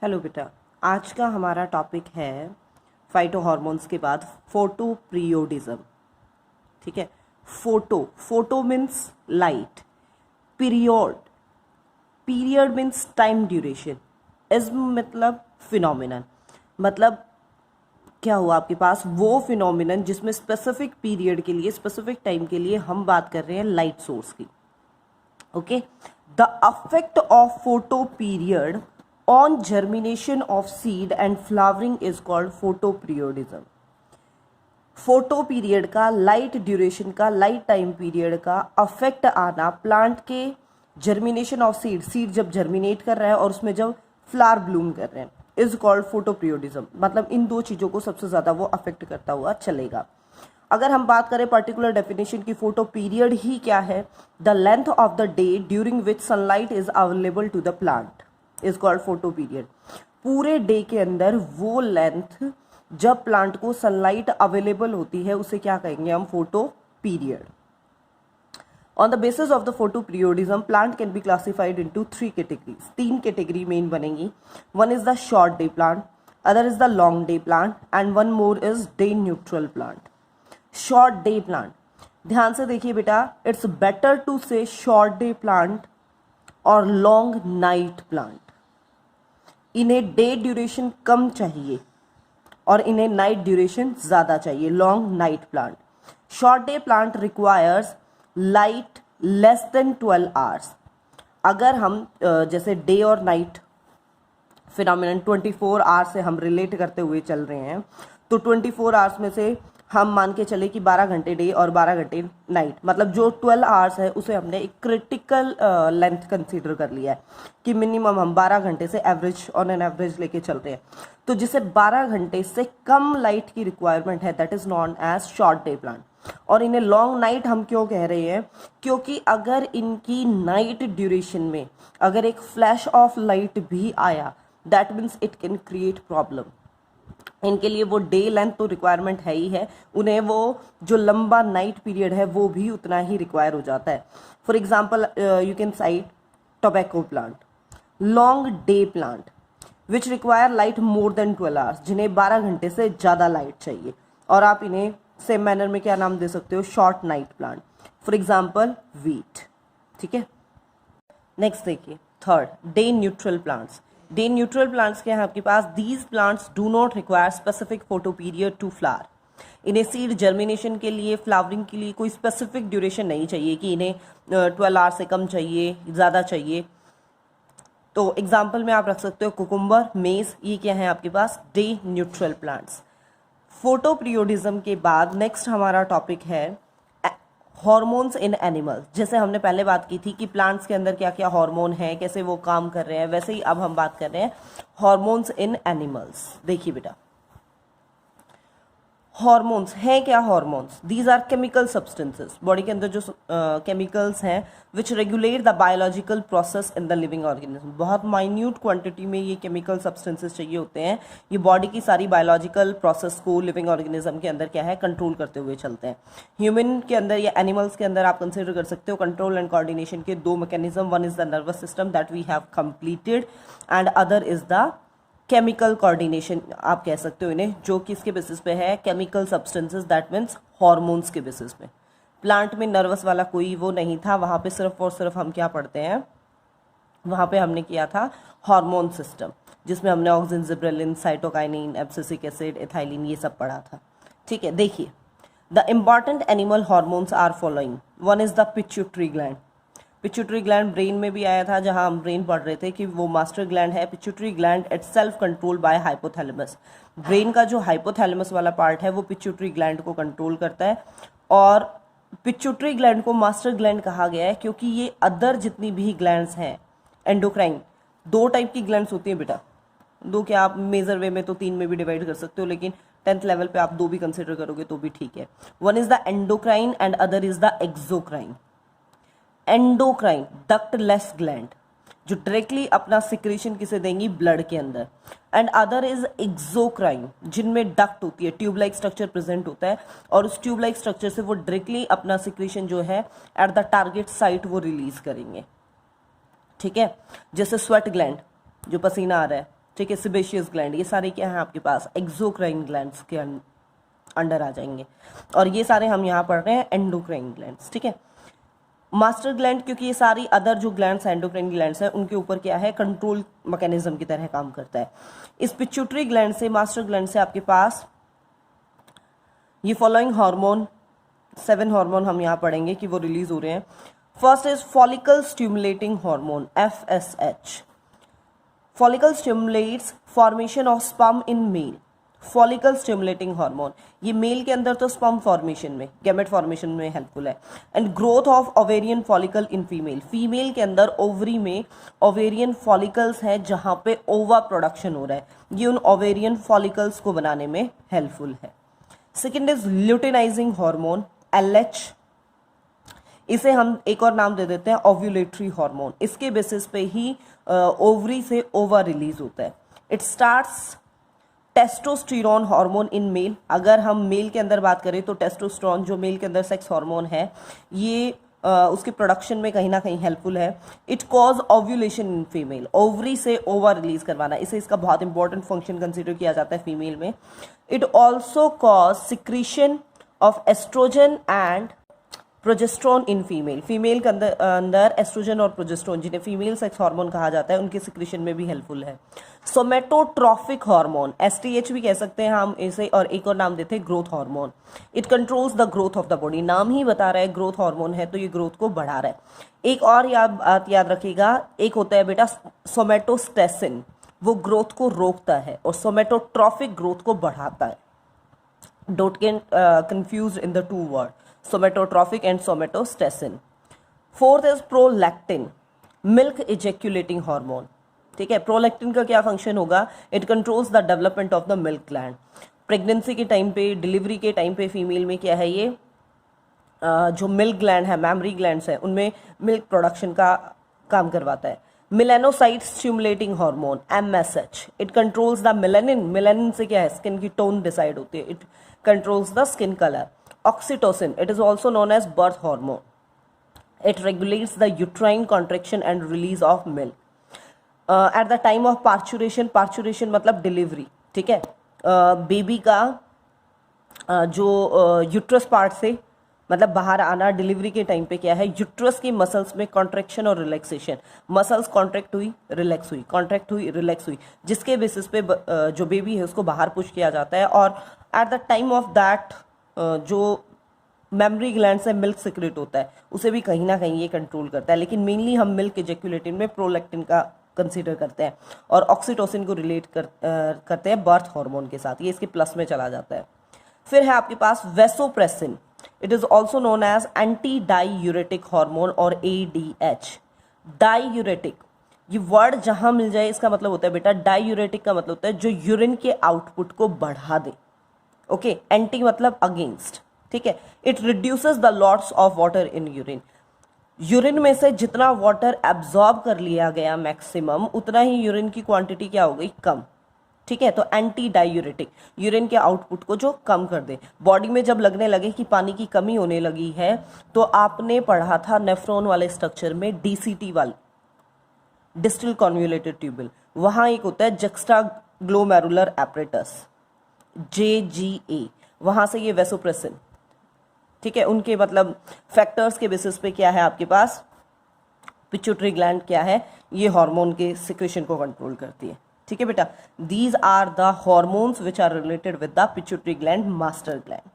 Hello बेटा, आज का हमारा टॉपिक है फाइटो हार्मोन्स के बाद फोटोप्रियोडिज्म। ठीक है। Photo means light, period period means time duration, ism मतलब फिनोमिनन। मतलब क्या हुआ आपके पास, वो फिनोमिनन जिसमें स्पेसिफिक पीरियड के लिए, स्पेसिफिक टाइम के लिए हम बात कर रहे हैं लाइट सोर्स की। Okay, the affect of photo period on germination of seed and flowering is called photoperiodism। Photo period का, लाइट ड्यूरेशन का, लाइट टाइम पीरियड का अफेक्ट आना प्लांट के जर्मिनेशन ऑफ सीड जब जर्मिनेट कर रहा है और उसमें जब फ्लावर ब्लूम कर रहे हैं, इज कॉल्ड फोटोपीरियोडिज्म। मतलब इन दो चीज़ों को सबसे ज़्यादा वो अफेक्ट करता हुआ चलेगा। अगर हम बात करें पर्टिकुलर डेफिनेशन की, फोटो पीरियड ही क्या है, the length of the day during which sunlight is available to the plant is called photoperiod. पूरे डे के अंदर वो लेंथ जब प्लांट को सनलाइट अवेलेबल होती है उसे क्या कहेंगे हम, photoperiod. On the basis of the photoperiodism plant can be classified into 3 categories. 3 category मेन बनेंगी। One is the short day plant, other is the long day plant and one more is day neutral plant. Short day plant, ध्यान से देखिए बेटा, it's better to say short day plant और long night plant. इन्हें day duration कम चाहिए और इन्हें नाइट ड्यूरेशन ज़्यादा चाहिए, long night plant. Short day plant requires light less than 12 hours. अगर हम जैसे डे और नाइट फिनोमिनन 24 आवर्स से हम रिलेट करते हुए चल रहे हैं, तो 24 आवर्स में से हम मान के चले कि 12 घंटे डे और 12 घंटे नाइट, मतलब जो 12 आवर्स है उसे हमने एक क्रिटिकल लेंथ कंसीडर कर लिया है कि मिनिमम हम 12 घंटे से एवरेज ऑन एन एवरेज लेके चल रहे हैं। तो जिसे 12 घंटे से कम लाइट की रिक्वायरमेंट है, that is known as short day plant. और इन्हें लॉन्ग नाइट हम क्यों कह रहे हैं, क्योंकि अगर इनकी नाइट ड्यूरेशन में अगर एक फ्लैश ऑफ लाइट भी आया, that means it can create problem. इनके लिए वो डे लेंथ तो रिक्वायरमेंट है ही है, उन्हें वो जो लंबा नाइट पीरियड है वो भी उतना ही रिक्वायर हो जाता है। For example you can site tobacco plant, long day plant which require light more than 12 hours, जिन्हें 12 घंटे से ज़्यादा लाइट चाहिए। और आप इन्हें सेम मैनर में क्या नाम दे सकते हो, short night plant. For example wheat. ठीक है, नेक्स्ट देखिए third, day neutral plants. Day neutral plants के हैं आपके पास, these plants do not require specific photoperiod to flower. इन्हें सीड जर्मिनेशन के लिए, फ्लावरिंग के लिए कोई स्पेसिफिक ड्यूरेशन नहीं चाहिए कि इन्हें 12 आवर्स से कम चाहिए, ज़्यादा चाहिए। तो एग्जाम्पल में आप रख सकते हो कुकुम्बर, मेज, ये क्या है आपके पास, day neutral plants. Photoperiodism के बाद नेक्स्ट हमारा टॉपिक है हार्मोन्स इन एनिमल्स। जैसे हमने पहले बात की थी कि प्लांट्स के अंदर क्या क्या हार्मोन है, कैसे वो काम कर रहे हैं, वैसे ही अब हम बात कर रहे हैं हार्मोन्स इन एनिमल्स। देखिए बेटा, हार्मोन्स हैं क्या, hormones these are chemical substances, body के अंदर जो केमिकल्स हैं which regulate the biological process in the living organism. बहुत माइन्यूट क्वांटिटी में ये केमिकल सब्सटेंसेस चाहिए होते हैं, ये बॉडी की सारी बायोलॉजिकल प्रोसेस को लिविंग ऑर्गेनिज्म के अंदर क्या है, कंट्रोल करते हुए चलते हैं। ह्यूमन के अंदर या एनिमल्स के अंदर आप कंसिडर कर सकते हो कंट्रोल एंड कोऑर्डिनेशन के 2 mechanism, one is the nervous system that we have completed and other is the chemical coordination, आप कह सकते हो इन्हें, जो किसके बेसिस पे है, chemical substances, that means hormones के बेसिस पे। प्लांट में नर्वस वाला कोई वो नहीं था, वहाँ पे सिर्फ और सिर्फ हम क्या पढ़ते हैं, वहाँ पे हमने किया था हार्मोन सिस्टम, जिसमें हमने auxin, gibberellin, cytokinin, abscisic acid, ethylene, ये सब पढ़ा था। ठीक है, देखिए the important animal hormones are following. One is the pituitary gland. Pituitary gland brain में भी आया था, जहां हम ब्रेन पढ़ रहे थे कि वो मास्टर ग्लैंड है। Pituitary gland itself control by hypothalamus. Brain का जो हाइपोथैलेमस वाला पार्ट है वो पिट्यूटरी ग्लैंड को कंट्रोल करता है। और पिट्यूटरी ग्लैंड को मास्टर ग्लैंड कहा गया है क्योंकि ये अदर जितनी भी ग्लैंड्स हैं एंडोक्राइन, 2 टाइप की ग्लैंड्स होती हैं बेटा, 2 क्या, आप मेजर वे में तो 3 में भी डिवाइड कर सकते हो, लेकिन 10th लेवल पे आप 2 भी कंसिडर करोगे तो भी ठीक है। One is the endocrine and other is the exocrine. Endocrine ductless gland, जो डायरेक्टली अपना सिक्रेशन किसे देंगी, ब्लड के अंदर। एंड अदर इज एक्सोक्राइन, जिनमें डक्ट होती है, ट्यूब लाइक स्ट्रक्चर प्रेजेंट होता है, और उस ट्यूब लाइक स्ट्रक्चर से वो डायरेक्टली अपना सिक्रेशन जो है एट द टारगेट साइट वो रिलीज करेंगे। ठीक है, जैसे स्वेट ग्लैंड, जो पसीना आ रहा है, ठीक है, सिबेशियस ग्लैंड, ये सारे क्या हैं आपके पास एक्सोक्राइन ग्लैंड्स के अंडर आ जाएंगे। और ये सारे हम यहाँ पढ़ रहे हैं एंडोक्राइन ग्लैंड्स, ठीक है। मास्टर ग्लैंड, क्योंकि ये सारी अदर जो ग्लैंड्स एंडोक्राइन ग्लैंड्स हैं उनके ऊपर क्या है, कंट्रोल मैकेनिज्म की तरह काम करता है। इस पिट्यूटरी ग्लैंड से, मास्टर ग्लैंड से आपके पास ये फॉलोइंग हार्मोन, 7 हार्मोन हम यहाँ पढ़ेंगे कि वो रिलीज हो रहे हैं। First is follicle stimulating hormone, FSH। Follicle stimulates formation of sperm in male. Follicle stimulating hormone ये मेल के अंदर तो स्पर्म फॉर्मेशन में, गैमेट फॉर्मेशन में हेल्पफुल है। And growth of ovarian follicle in female, female के अंदर ओवरी में ओवेरियन फॉलिकल्स हैं जहां पे ओवा प्रोडक्शन हो रहा है, ये उन ओवेरियन फॉलिकल्स को बनाने में हेल्पफुल है। Second is luteinising hormone, LH। इसे हम एक और नाम दे देते हैं ओव्यूलेटरी हार्मोन। इसके बेसिस पे ही ओवरी से ओवा रिलीज होता है। It starts testosterone hormone in male. अगर हम मेल के अंदर बात करें तो टेस्टोस्टेरोन जो मेल के अंदर सेक्स हार्मोन है, ये उसके प्रोडक्शन में कहीं ना कहीं हेल्पफुल है। It cause ovulation in female, ovary से ओवा रिलीज करवाना, इसे इसका बहुत इंपॉर्टेंट फंक्शन कंसिडर किया जाता है फीमेल में। It also cause secretion of oestrogen and progesterone in female. Female के अंदर एस्ट्रोजन और प्रोजेस्ट्रॉन, जिन्हें फीमेल सेक्स हार्मोन कहा जाता है, उनके सिक्रीशन में भी हेल्पफुल है। सोमेटोट्रॉफिक हार्मोन, STH भी कह सकते हैं हम इसे, और एक और नाम देते हैं growth hormone. It controls the growth of the body, नाम ही बता रहा है ग्रोथ हार्मोन है तो ये ग्रोथ को बढ़ा रहा है। एक और बात याद रखिएगा, एक होता है बेटा सोमेटोस्टेसिन, वो ग्रोथ को रोकता है, और सोमेटोट्रॉफिक ग्रोथ को बढ़ाता है। Don't get confused in the two word, somatotrophic and somatostatin. Fourth is prolactin, milk ejaculating hormone, ठीक है। प्रोलैक्टिन का क्या फंक्शन होगा, it controls the development of the milk gland. Pregnancy के टाइम पे, डिलीवरी के टाइम पे फीमेल में क्या है, ये जो मिल्क ग्लैंड है, मैमरी ग्लैंड्स है, उनमें मिल्क प्रोडक्शन का काम करवाता है। Melanocyte stimulating hormone, MSH। It controls the melanin, melanin से क्या है, स्किन की टोन डिसाइड होती है, it controls the skin colour. Oxytocin, it is also known as birth hormone. It regulates the uterine contraction and release of milk. At the time of parturition, parturition मतलब delivery, ठीक है। Baby का जो uterus part से मतलब बाहर आना, delivery के टाइम पे क्या है, यूट्रस की मसल्स में कॉन्ट्रैक्शन और रिलैक्सेशन, मसल्स कॉन्ट्रैक्ट हुई, रिलैक्स हुई, कॉन्ट्रैक्ट हुई, रिलैक्स हुई, जिसके बेसिस पे जो बेबी है उसको बाहर पुश किया जाता है। और at the time of that जो मेमरी ग्लैंड से मिल्क सिक्रेट होता है, उसे भी कहीं ना कहीं ये कंट्रोल करता है। लेकिन मेनली हम मिल्क इजेक्यूलेटिन में प्रोलैक्टिन का कंसीडर करते हैं, और ऑक्सीटोसिन को रिलेट करते हैं बर्थ हार्मोन के साथ, ये इसके प्लस में चला जाता है। फिर है आपके पास vasopressin, it is also known as anti diuretic hormone और ADH। डाईयूरेटिक, ये वर्ड जहां मिल जाए इसका मतलब होता है बेटा, डाईयूरेटिक का मतलब होता है जो यूरिन के आउटपुट को बढ़ा दे, ओके। एंटी मतलब अगेंस्ट, ठीक है। It reduces the lots of water in urine, urine में से जितना वाटर एब्जॉर्ब कर लिया गया मैक्सिमम, उतना ही यूरिन की क्वांटिटी क्या हो गई, कम, ठीक है। तो एंटी डायूरेटिक, यूरिन के आउटपुट को जो कम कर दे। बॉडी में जब लगने लगे कि पानी की कमी होने लगी है, तो आपने पढ़ा था नेफ्रॉन वाले स्ट्रक्चर में DCT वाली, डिस्टल कॉन्वोल्यूटेड ट्यूबल, वहां एक होता है जक्स्टा ग्लोमेरुलर एपरेटस, JGA, वहां से ये वेसोप्रेसिन, ठीक है, उनके मतलब फैक्टर्स के बेसिस पे क्या है आपके पास, पिट्यूटरी ग्लैंड क्या है, ये हार्मोन के सिक्रेशन को कंट्रोल करती है, ठीक है बेटा। These are the hormones which are related with the pituitary gland, master gland.